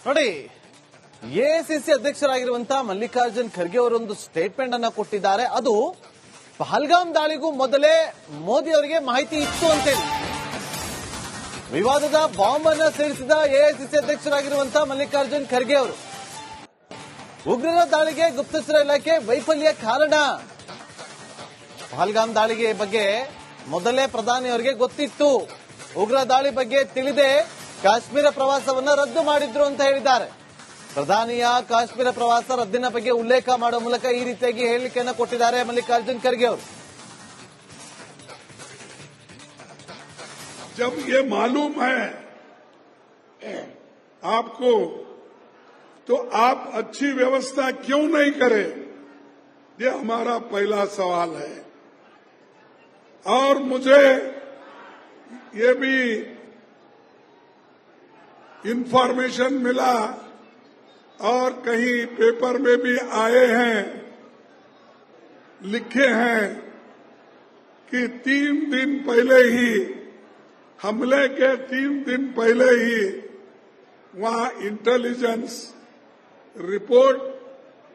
ನೋಡಿ, ಎಐಸಿಸಿ ಅಧ್ಯಕ್ಷರಾಗಿರುವಂತಹ ಮಲ್ಲಿಕಾರ್ಜುನ್ ಖರ್ಗೆ ಅವರೊಂದು ಸ್ಟೇಟ್ಮೆಂಟ್ ಅನ್ನ ಕೊಟ್ಟಿದ್ದಾರೆ. ಅದು ಪಹಲ್ಗಾಮ್ ದಾಳಿಗೂ ಮೊದಲೇ ಮೋದಿ ಅವರಿಗೆ ಮಾಹಿತಿ ಇತ್ತು ಅಂತೇಳಿ. ವಿವಾದದ ಬಾಂಬ್ ಅನ್ನ ಸೇರಿಸಿದ ಎಐಸಿಸಿ ಅಧ್ಯಕ್ಷರಾಗಿರುವಂತಹ ಮಲ್ಲಿಕಾರ್ಜುನ್ ಖರ್ಗೆ ಅವರು ಉಗ್ರರ ದಾಳಿಗೆ ಗುಪ್ತಚರ ಇಲಾಖೆ ವೈಫಲ್ಯ ಕಾರಣ. ಪಹಲ್ಗಾಮ್ ದಾಳಿಗೆ ಬಗ್ಗೆ ಮೊದಲೇ ಪ್ರಧಾನಿಯವರಿಗೆ ಗೊತ್ತಿತ್ತು. ಉಗ್ರ ದಾಳಿ ಬಗ್ಗೆ ತಿಳಿದೇ ಕಾಶ್ಮೀರ ಪ್ರವಾಸವನ್ನ ರದ್ದು ಮಾಡಿದ್ರು ಅಂತ ಹೇಳಿದ್ದಾರೆ. ಪ್ರಧಾನಿಯ ಕಾಶ್ಮೀರ ಪ್ರವಾಸ ರದ್ದಿನ ಬಗ್ಗೆ ಉಲ್ಲೇಖ ಮಾಡುವ ಮೂಲಕ ಈ ರೀತಿಯಾಗಿ ಹೇಳಿಕೆಯನ್ನು ಕೊಟ್ಟಿದ್ದಾರೆ ಮಲ್ಲಿಕಾರ್ಜುನ್ ಖರ್ಗೆ ಅವರು. जब ये मालूम है आपको तो आप अच्छी व्यवस्था क्यों नहीं करें, ये हमारा पहला सवाल है. और मुझे ये भी इंफॉर्मेशन मिला और कहीं पेपर में भी आए हैं, लिखे हैं कि 3 दिन पहले ही, हमले के 3 दिन पहले ही वहां इंटेलिजेंस रिपोर्ट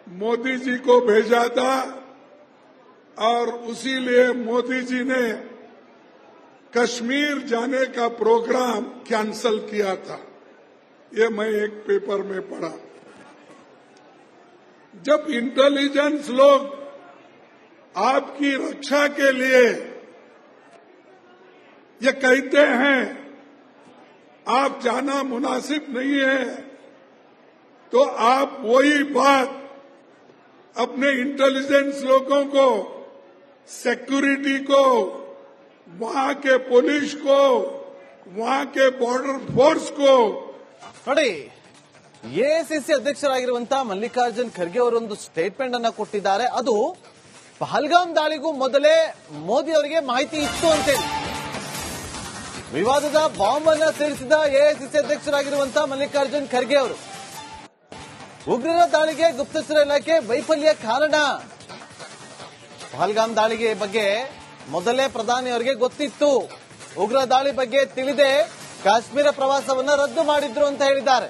मोदी जी को भेजा था और उसी लिए मोदी जी ने कश्मीर जाने का प्रोग्राम कैंसल किया था. ये मैं एक पेपर में पढ़ा. जब इंटेलिजेंस लोग आपकी रक्षा के लिए ये कहते हैं आप जाना मुनासिब नहीं है, तो आप वही बात अपने इंटेलिजेंस लोगों को, सिक्योरिटी को, वहां के पुलिस को, वहां के बॉर्डर फोर्स को. ನೋಡಿ, ಎಐಸಿಸಿ ಅಧ್ಯಕ್ಷರಾಗಿರುವಂತಹ ಮಲ್ಲಿಕಾರ್ಜುನ್ ಖರ್ಗೆ ಅವರೊಂದು ಸ್ಟೇಟ್ಮೆಂಟ್ ಅನ್ನ ಕೊಟ್ಟಿದ್ದಾರೆ. ಅದು ಪಹಲ್ಗಾಮ್ ದಾಳಿಗೂ ಮೊದಲೇ ಮೋದಿ ಅವರಿಗೆ ಮಾಹಿತಿ ಇತ್ತು ಅಂತೇಳಿ. ವಿವಾದದ ಬಾಂಬ್ ಅನ್ನ ಸೇರಿಸಿದ ಎಐಸಿಸಿ ಅಧ್ಯಕ್ಷರಾಗಿರುವಂತಹ ಮಲ್ಲಿಕಾರ್ಜುನ್ ಖರ್ಗೆ ಅವರು ಉಗ್ರರ ದಾಳಿಗೆ ಗುಪ್ತಚರ ಇಲಾಖೆ ವೈಫಲ್ಯ ಕಾರಣ. ಪಹಲ್ಗಾಮ್ ದಾಳಿಗೆ ಬಗ್ಗೆ ಮೊದಲೇ ಪ್ರಧಾನಿಯವರಿಗೆ ಗೊತ್ತಿತ್ತು. ಉಗ್ರ ದಾಳಿ ಬಗ್ಗೆ ತಿಳಿದೇ ಕಾಶ್ಮೀರ ಪ್ರವಾಸವನ್ನ ರದ್ದು ಮಾಡಿದ್ರು ಅಂತ ಹೇಳಿದ್ದಾರೆ.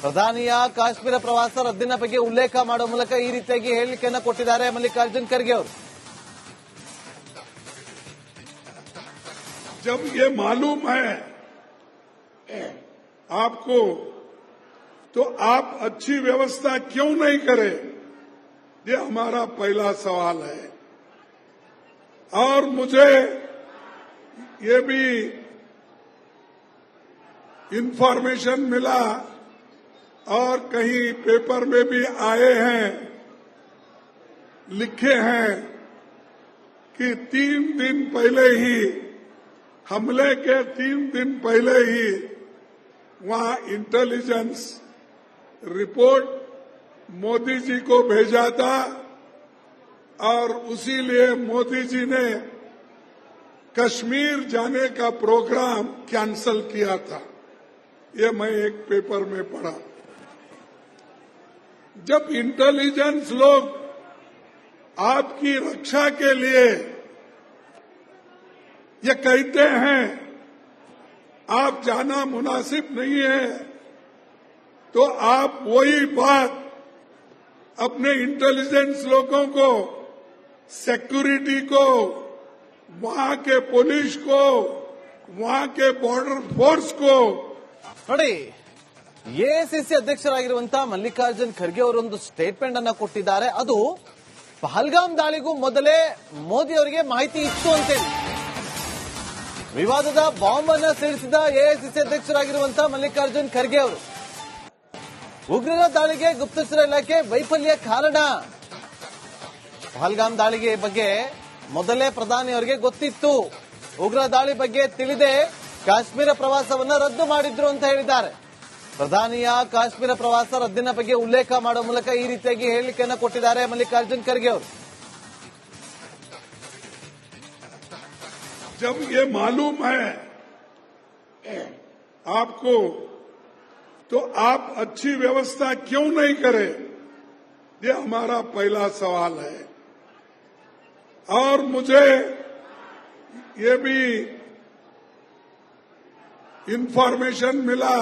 ಪ್ರಧಾನಿಯ ಕಾಶ್ಮೀರ ಪ್ರವಾಸ ರದ್ದಿನ ಬಗ್ಗೆ ಉಲ್ಲೇಖ ಮಾಡುವ ಮೂಲಕ ಈ ರೀತಿಯಾಗಿ ಹೇಳಿಕೆಯನ್ನು ಕೊಟ್ಟಿದ್ದಾರೆ ಮಲ್ಲಿಕಾರ್ಜುನ್ ಖರ್ಗೆ ಅವರು. जब ये मालूम है आपको तो आप अच्छी व्यवस्था क्यों नहीं करें, ये हमारा पहला सवाल है. और मुझे ये भी इंफॉर्मेशन मिला और कहीं पेपर में भी आए हैं, लिखे हैं कि 3 दिन पहले ही, हमले के 3 दिन पहले ही वहां इंटेलिजेंस रिपोर्ट मोदी जी को भेजा था और उसी लिए मोदी जी ने कश्मीर जाने का प्रोग्राम कैंसल किया था. ये मैं एक पेपर में पढ़ा. जब इंटेलिजेंस लोग आपकी रक्षा के लिए ये कहते हैं आप जाना मुनासिब नहीं है, तो आप वही बात अपने इंटेलिजेंस लोगों को, सिक्योरिटी को, वहां के पुलिस को, वहां के बॉर्डर फोर्स को. ನೋಡಿ, ಎಐಸಿಸಿ ಅಧ್ಯಕ್ಷರಾಗಿರುವಂತಹ ಮಲ್ಲಿಕಾರ್ಜುನ್ ಖರ್ಗೆ ಅವರೊಂದು ಸ್ಟೇಟ್ಮೆಂಟ್ ಅನ್ನ ಕೊಟ್ಟಿದ್ದಾರೆ. ಅದು ಪಹಲ್ಗಾಮ್ ದಾಳಿಗೂ ಮೊದಲೇ ಮೋದಿ ಅವರಿಗೆ ಮಾಹಿತಿ ಇತ್ತು ಅಂತೇಳಿ. ವಿವಾದದ ಬಾಂಬ್ ಅನ್ನ ಸೇರಿಸಿದ ಎಐಸಿಸಿ ಅಧ್ಯಕ್ಷರಾಗಿರುವಂತಹ ಮಲ್ಲಿಕಾರ್ಜುನ್ ಖರ್ಗೆ ಅವರು ಉಗ್ರರ ದಾಳಿಗೆ ಗುಪ್ತಚರ ಇಲಾಖೆ ವೈಫಲ್ಯ ಕಾರಣ. ಪಹಲ್ಗಾಮ್ ದಾಳಿಗೆ ಬಗ್ಗೆ ಮೊದಲೇ ಪ್ರಧಾನಿಯವರಿಗೆ ಗೊತ್ತಿತ್ತು. ಉಗ್ರ ದಾಳಿ ಬಗ್ಗೆ ತಿಳಿದೇ ಕಾಶ್ಮೀರ ಪ್ರವಾಸವನ್ನ ರದ್ದು ಮಾಡಿದ್ರು ಅಂತ ಹೇಳಿದ್ದಾರೆ. ಪ್ರಧಾನಿಯ ಕಾಶ್ಮೀರ ಪ್ರವಾಸ ರದ್ದಿನ ಬಗ್ಗೆ ಉಲ್ಲೇಖ ಮಾಡುವ ಮೂಲಕ ಈ ರೀತಿಯಾಗಿ ಹೇಳಿಕೆಯನ್ನು ಕೊಟ್ಟಿದ್ದಾರೆ ಮಲ್ಲಿಕಾರ್ಜುನ್ ಖರ್ಗೆ ಅವರು. जब ये मालूम है आपको तो आप अच्छी व्यवस्था क्यों नहीं करें, ये हमारा पहला सवाल है. और मुझे ये भी इंफॉर्मेशन मिला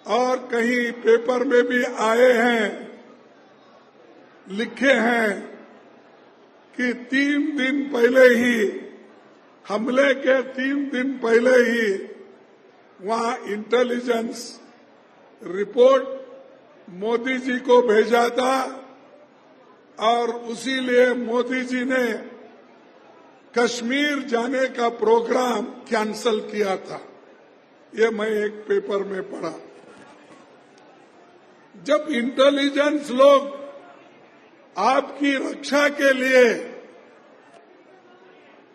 और कहीं पेपर में भी आए हैं, लिखे हैं कि 3 दिन पहले ही, हमले के 3 दिन पहले ही वहां इंटेलिजेंस रिपोर्ट मोदी जी को भेजा था और उसीलिए मोदी जी ने कश्मीर जाने का प्रोग्राम कैंसल किया था। ये मैं एक पेपर में पढ़ा। जब इंटेलिजेंस लोग आपकी रक्षा के लिए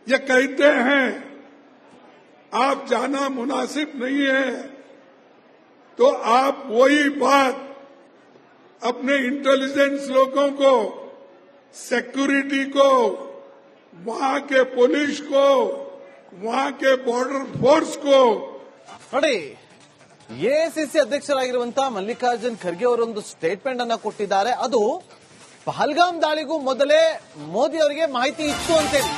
ये कहते हैं आप जाना मुनासिब नहीं है, तो आप वही बात अपने इंटेलिजेंस लोगों को, सिक्योरिटी को, वहां के पुलिस को, वहां के बॉर्डर फोर्स को ನೋಡಿ, ಎಐಸಿಸಿ ಅಧ್ಯಕ್ಷರಾಗಿರುವಂತಹ ಮಲ್ಲಿಕಾರ್ಜುನ್ ಖರ್ಗೆ ಅವರೊಂದು ಸ್ಟೇಟ್ಮೆಂಟ್ ಅನ್ನ ಕೊಟ್ಟಿದ್ದಾರೆ. ಅದು ಪಹಲ್ಗಾಮ್ ದಾಳಿಗೂ ಮೊದಲೇ ಮೋದಿ ಅವರಿಗೆ ಮಾಹಿತಿ ಇತ್ತು ಅಂತೇಳಿ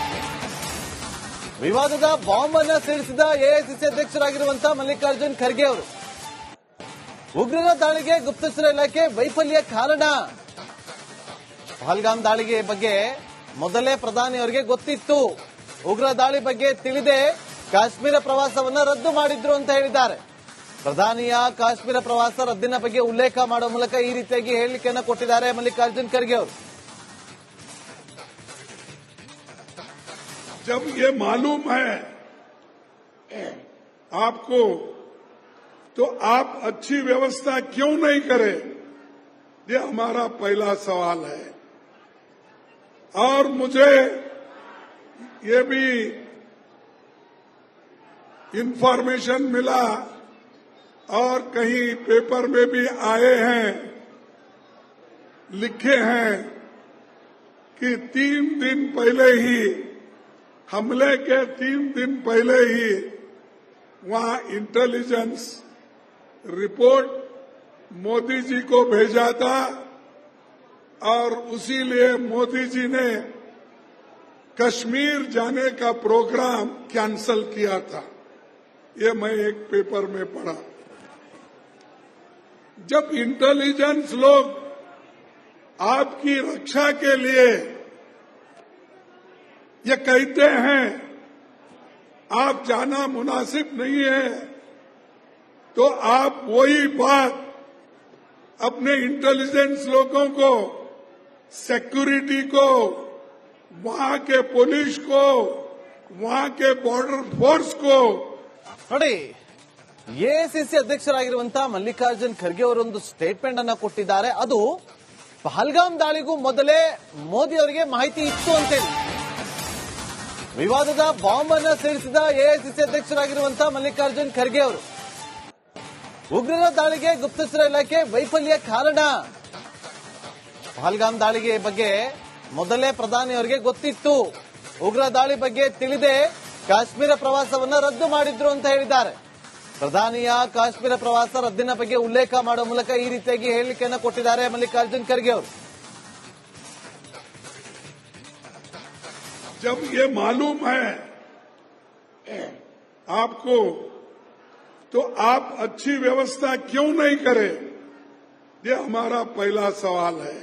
ವಿವಾದದ ಬಾಂಬ್ ಅನ್ನ ಸಿಡಿಸಿದ ಎಐಸಿಸಿ ಅಧ್ಯಕ್ಷರಾಗಿರುವಂತಹ ಮಲ್ಲಿಕಾರ್ಜುನ್ ಖರ್ಗೆ ಅವರು ಉಗ್ರರ ದಾಳಿಗೆ ಗುಪ್ತಚರ ಇಲಾಖೆ ವೈಫಲ್ಯ ಕಾರಣ. ಪಹಲ್ಗಾಮ್ ದಾಳಿಗೆ ಬಗ್ಗೆ ಮೊದಲೇ ಪ್ರಧಾನಿಯವರಿಗೆ ಗೊತ್ತಿತ್ತು. ಉಗ್ರ ದಾಳಿ ಬಗ್ಗೆ ತಿಳಿದೇ ಕಾಶ್ಮೀರ ಪ್ರವಾಸವನ್ನ ರದ್ದು ಮಾಡಿದ್ರು ಅಂತ ಹೇಳಿದ್ದಾರೆ. ಪ್ರಧಾನಿಯ ಕಾಶ್ಮೀರ ಪ್ರವಾಸ ರದ್ದಿನ ಬಗ್ಗೆ ಉಲ್ಲೇಖ ಮಾಡುವ ಮೂಲಕ ಈ ರೀತಿಯಾಗಿ ಹೇಳಿಕೆಯನ್ನು ಕೊಟ್ಟಿದ್ದಾರೆ ಮಲ್ಲಿಕಾರ್ಜುನ್ ಖರ್ಗೆ ಅವರು. जब ये मालूम है आपको, तो आप अच्छी व्यवस्था क्यों नहीं करें? ये हमारा पहला सवाल है. और मुझे ये भी इंफॉर्मेशन मिला और कहीं पेपर में भी आए हैं, लिखे हैं कि 3 दिन पहले ही, हमले के 3 दिन पहले ही वहां इंटेलिजेंस रिपोर्ट मोदी जी को भेजा था और उसीलिए मोदी जी ने कश्मीर जाने का प्रोग्राम कैंसल किया था. ये मैं एक पेपर में पढ़ा. जब इंटेलिजेंस लोग आपकी रक्षा के लिए ये कहते हैं आप जाना मुनासिब नहीं है, तो आप वही बात अपने इंटेलिजेंस लोगों को, सिक्योरिटी को, वहां के पुलिस को, वहां के बॉर्डर फोर्स को ನೋಡಿ, ಎಐಸಿಸಿ ಅಧ್ಯಕ್ಷರಾಗಿರುವಂತಹ ಮಲ್ಲಿಕಾರ್ಜುನ್ ಖರ್ಗೆ ಅವರೊಂದು ಸ್ಟೇಟ್ಮೆಂಟ್ ಅನ್ನ ಕೊಟ್ಟಿದ್ದಾರೆ. ಅದು ಪಹಲ್ಗಾಮ್ ದಾಳಿಗೂ ಮೊದಲೇ ಮೋದಿ ಅವರಿಗೆ ಮಾಹಿತಿ ಇತ್ತು ಅಂತೇಳಿ ವಿವಾದದ ಬಾಂಬ್ ಅನ್ನ ಸಿಡಿಸಿದ ಎಐಸಿಸಿ ಅಧ್ಯಕ್ಷರಾಗಿರುವಂತಹ ಮಲ್ಲಿಕಾರ್ಜುನ್ ಖರ್ಗೆ ಅವರು ಉಗ್ರರ ದಾಳಿಗೆ ಗುಪ್ತಚರ ಇಲಾಖೆ ವೈಫಲ್ಯ ಕಾರಣ. ಪಹಲ್ಗಾಮ್ ದಾಳಿಗೆ ಬಗ್ಗೆ ಮೊದಲೇ ಪ್ರಧಾನಿಯವರಿಗೆ ಗೊತ್ತಿತ್ತು. ಉಗ್ರ ದಾಳಿ ಬಗ್ಗೆ ತಿಳಿದೇ ಕಾಶ್ಮೀರ ಪ್ರವಾಸವನ್ನ ರದ್ದು ಮಾಡಿದ್ರು ಅಂತ ಹೇಳಿದ್ದಾರೆ. ಪ್ರಧಾನಿಯ ಕಾಶ್ಮೀರ ಪ್ರವಾಸ ರದ್ದಿನ ಬಗ್ಗೆ ಉಲ್ಲೇಖ ಮಾಡುವ ಮೂಲಕ ಈ ರೀತಿಯಾಗಿ ಹೇಳಿಕೆಯನ್ನು ಕೊಟ್ಟಿದ್ದಾರೆ ಮಲ್ಲಿಕಾರ್ಜುನ್ ಖರ್ಗೆ ಅವರು. जब ये मालूम है आपको, तो आप अच्छी व्यवस्था क्यों नहीं करें? ये हमारा पहला सवाल है.